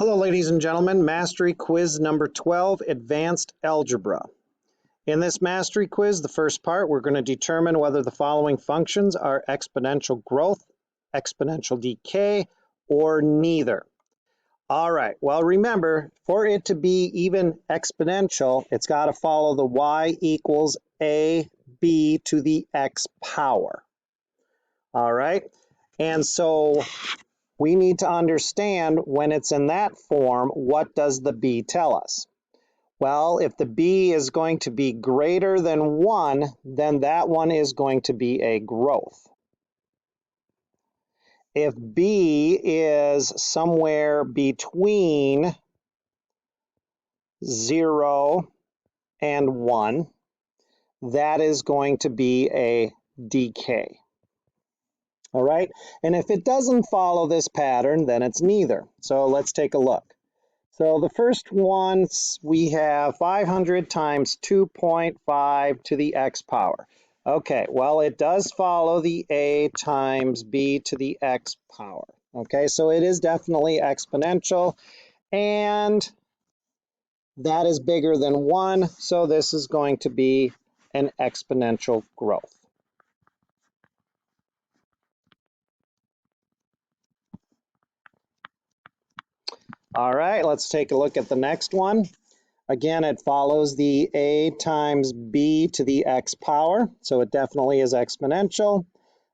Hello, ladies and gentlemen. Mastery quiz number 12, Advanced Algebra. In this mastery quiz, the first part, we're going to determine whether the following functions are exponential growth, exponential decay, or neither. All right, well, remember, for it to be even exponential, it's got to follow the y equals ab to the x power. All right, and so we need to understand when it's in that form, what does the b tell us? Well, if the b is going to be greater than 1, then that one is going to be a growth. If b is somewhere between 0 and 1, that is going to be a decay. All right, and if it doesn't follow this pattern, then it's neither. So let's take a look. So the first one, we have 500 times 2.5 to the x power. Okay, well, it does follow the a times b to the x power. Okay, so it is definitely exponential, and that is bigger than 1, so this is going to be an exponential growth. All right, let's take a look at the next one. Again, it follows the a times b to the x power, so it definitely is exponential.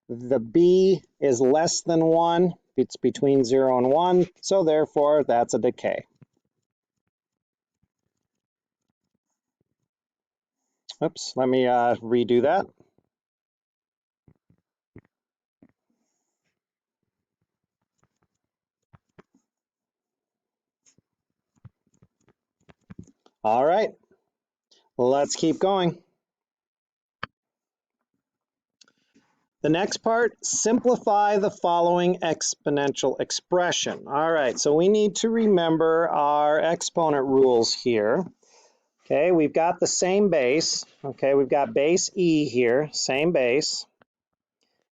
The b is less than 1, it's between 0 and 1, so therefore that's a decay. Oops, let me redo that. All right, let's keep going. The next part, simplify the following exponential expression. All right, so we need to remember our exponent rules here. Okay, we've got the same base. Okay, we've got base e here, same base.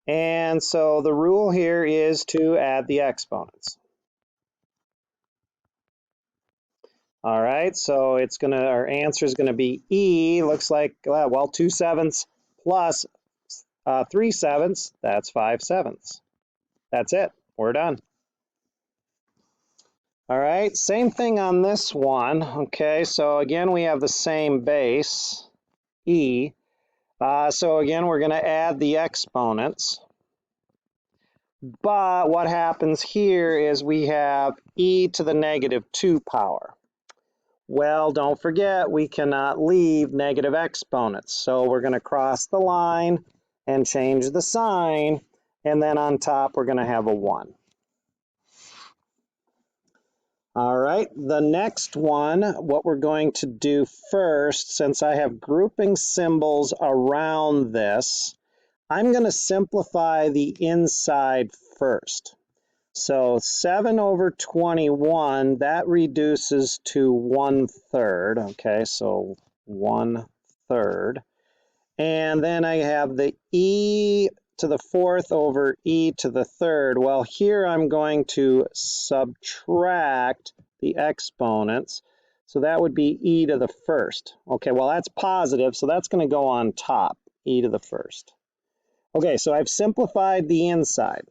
And so the rule here is to add the exponents. All right, so it's gonna, our answer is gonna be e, looks like, well, 2/7 plus 3/7, that's 5/7. That's it, we're done. All right, same thing on this one. Okay, so again, we have the same base, e. So again, we're gonna add the exponents. But what happens here is we have e to the -2 power. Well, don't forget, we cannot leave negative exponents. So we're going to cross the line and change the sign. And then on top, we're going to have a 1. All right, the next one, what we're going to do first, since I have grouping symbols around this, I'm going to simplify the inside first. So 7/21, that reduces to 1/3. Okay, so 1/3. And then I have the e to the 4th over e to the 3rd. Well, here I'm going to subtract the exponents. So that would be e to the 1st. Okay, well, that's positive, so that's going to go on top, e to the 1st. Okay, so I've simplified the inside.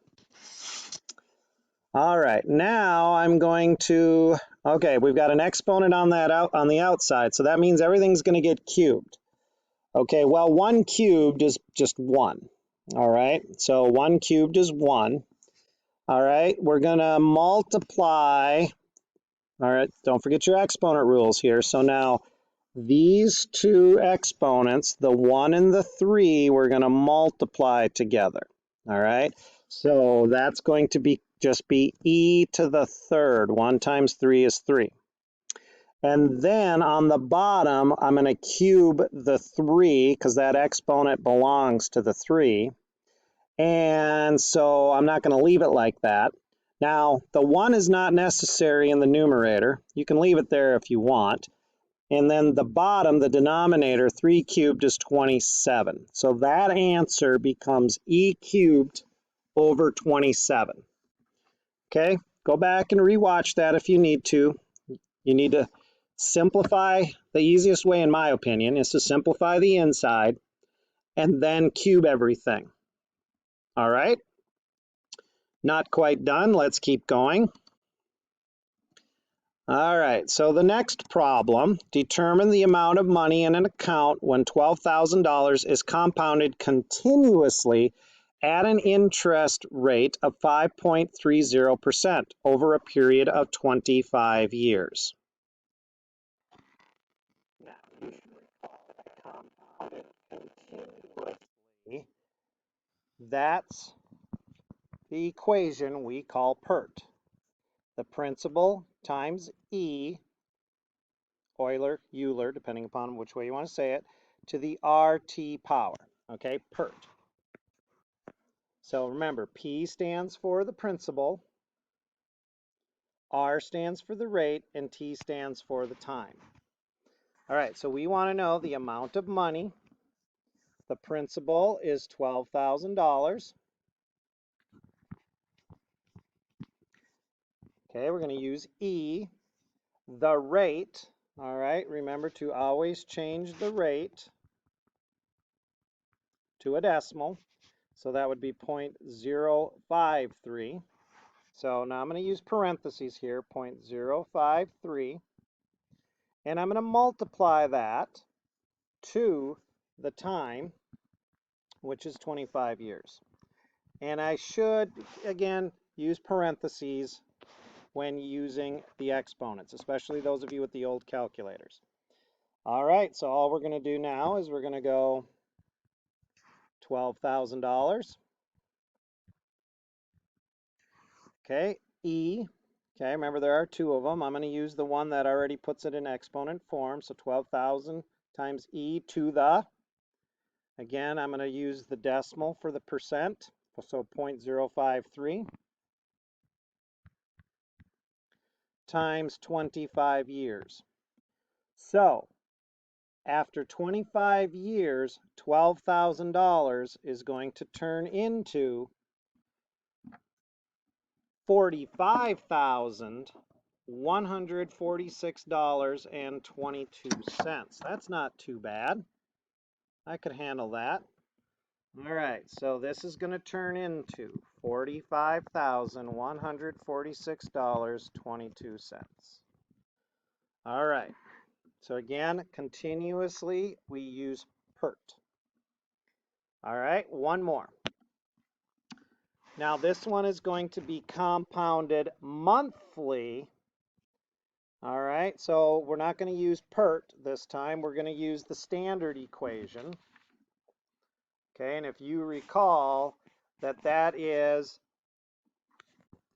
All right, now I'm going to, okay, we've got an exponent on that on the outside, so that means everything's going to get cubed. Okay, well, 1 cubed is just 1. All right, so 1 cubed is 1. All right, we're going to multiply. All right, don't forget your exponent rules here. So now these two exponents, the 1 and the 3, we're going to multiply together. All right, so that's going to be just be e to the 3rd. 1 times 3 is 3. And then on the bottom, I'm going to cube the 3 because that exponent belongs to the 3. And so I'm not going to leave it like that. Now, the 1 is not necessary in the numerator. You can leave it there if you want. And then the bottom, the denominator, 3 cubed is 27. So that answer becomes e cubed over 27. Okay, Go back and rewatch that if you need to. You need to simplify. The easiest way, in my opinion, is to simplify the inside and then cube everything. All right? Not quite done. Let's keep going. All right, so the next problem, determine the amount of money in an account when $12,000 is compounded continuously at an interest rate of 5.30% over a period of 25 years. That's the equation we call PERT. The principal times E, Euler, depending upon which way you want to say it, to the RT power, okay, PERT. So remember, P stands for the principal, R stands for the rate, and T stands for the time. All right, so we want to know the amount of money. The principal is $12,000. Okay, we're going to use E. The rate, all right, remember to always change the rate to a decimal. So that would be 0.053. So now I'm going to use parentheses here, 0.053. And I'm going to multiply that to the time, which is 25 years. And I should, again, use parentheses when using the exponents, especially those of you with the old calculators. All right, so all we're going to do now is we're going to go $12,000. Okay, E. Okay, remember there are two of them. I'm going to use the one that already puts it in exponent form. So 12,000 times E to the, again, I'm going to use the decimal for the percent. So 0.053 times 25 years. So after 25 years, $12,000 is going to turn into $45,146.22. That's not too bad. I could handle that. All right, so this is going to turn into $45,146.22. All right, so again, continuously we use PERT. All right, one more. Now this one is going to be compounded monthly. All right, so we're not going to use PERT this time. We're going to use the standard equation. Okay, and if you recall that is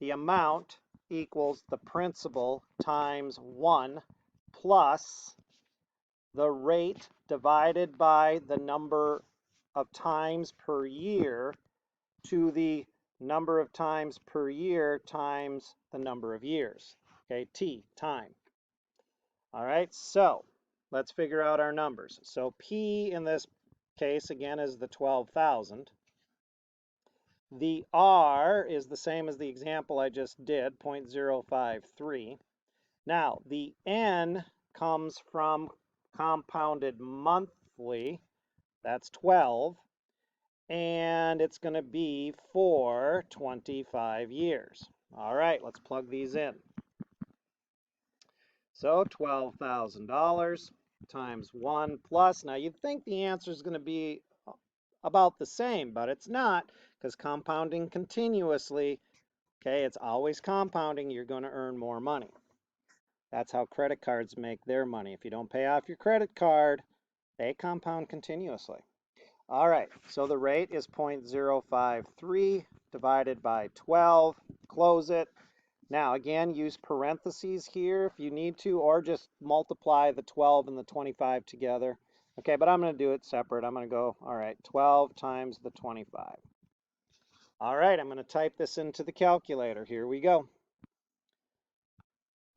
the amount equals the principal times 1 plus the rate divided by the number of times per year to the number of times per year times the number of years. Okay, T, time. All right, so let's figure out our numbers. So P in this case, again, is the 12,000. The R is the same as the example I just did, 0.053. Now, the N comes from compounded monthly. That's 12. And it's going to be for 25 years. All right, let's plug these in. So $12,000 times 1 plus. Now, you'd think the answer is going to be about the same, but it's not, because compounding continuously, okay, it's always compounding, you're going to earn more money. That's how credit cards make their money. If you don't pay off your credit card, they compound continuously. All right, so the rate is 0.053 divided by 12. Close it. Now, again, use parentheses here if you need to, or just multiply the 12 and the 25 together. Okay, but I'm going to do it separate. I'm going to go, all right, 12 times the 25. All right, I'm going to type this into the calculator. Here we go.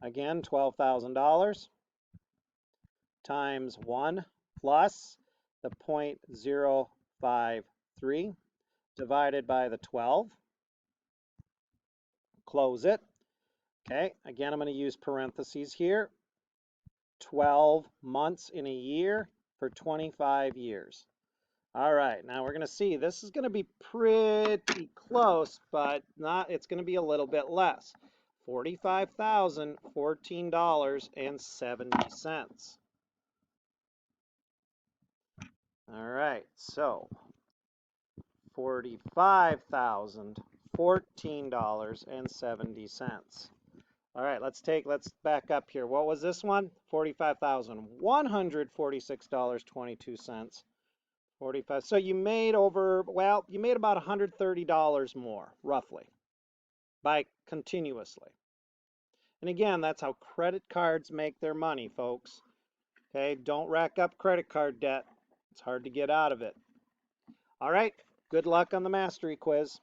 Again, $12,000 times 1 plus the 0.053 divided by the 12. Close it. Okay, again, I'm going to use parentheses here. 12 months in a year for 25 years. All right, now we're going to see this is going to be pretty close, but not. It's going to be a little bit less. $45,014.70. All right, so $45,014.70. All right, let's back up here. What was this one? $45,146.22. 45. So you made you made about $130 more, roughly, by continuously. And again, that's how credit cards make their money, folks. Okay, don't rack up credit card debt. It's hard to get out of it. All right, good luck on the mastery quiz.